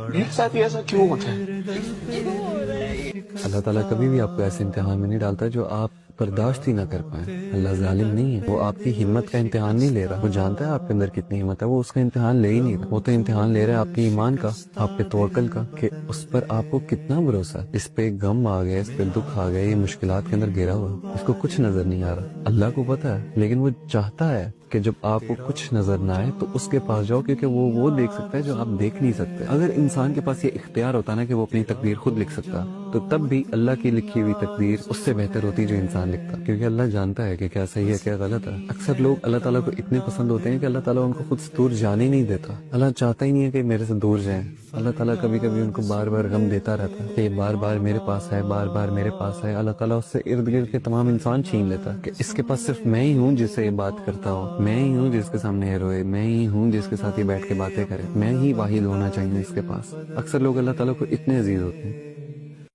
میرے ساتھ ہی ایسا کیوں ہوتا ہے؟ اللہ تعالیٰ کبھی بھی آپ کو ایسے امتحان میں نہیں ڈالتا جو آپ برداشت ہی نہ کر پائیں۔ اللہ ظالم نہیں ہے، وہ آپ کی ہمت کا امتحان نہیں لے رہا، وہ جانتا ہے آپ کے اندر کتنی ہمت ہے، وہ اس کا امتحان لے ہی نہیں رہا، وہ تو امتحان لے رہا ہے آپ کے ایمان کا، آپ پہ توکل کا، کہ اس پر آپ کو کتنا بھروسہ ہے۔ اس پہ غم آ گیا، اس پہ دکھ آ گیا، یہ مشکلات کے اندر گھرا ہوا، اس کو کچھ نظر نہیں آ رہا، اللہ کو پتا ہے، لیکن وہ چاہتا ہے کہ جب آپ کو کچھ نظر نہ آئے تو اس کے پاس جاؤ، کیونکہ وہ دیکھ سکتا ہے جو آپ دیکھ نہیں سکتے۔ اگر انسان کے پاس یہ اختیار ہوتا نا کہ وہ اپنی تقدیر خود لکھ سکتا، تو تب بھی اللہ کی لکھی ہوئی تقدیر اس سے بہتر ہوتی جو انسان لکھتا، کیونکہ اللہ جانتا ہے کہ کیا صحیح ہے کیا غلط ہے۔ اکثر لوگ اللہ تعالیٰ کو اتنے پسند ہوتے ہیں کہ اللہ تعالیٰ ان کو خود سے دور جانے ہی نہیں دیتا، اللہ چاہتا ہی نہیں ہے کہ میرے سے دور جائیں۔ اللہ تعالیٰ کبھی کبھی ان کو بار بار غم دیتا رہتا ہے کہ یہ بار بار میرے پاس ہے، بار بار میرے پاس ہے۔ اللہ تعالیٰ اس سے ارد گرد کے تمام انسان چھین لیتا کہ اس کے پاس صرف میں ہی ہوں جس سے یہ بات کرتا ہوں، میں ہی ہوں جس کے سامنے یہ روئے، میں ہی ہوں جس کے ساتھ یہ بیٹھ کے باتیں کرے، میں ہی واحد ہونا چاہیے اس کے پاس۔ اکثر لوگ اللہ تعالیٰ کو اتنے عزیز ہوتے ہیں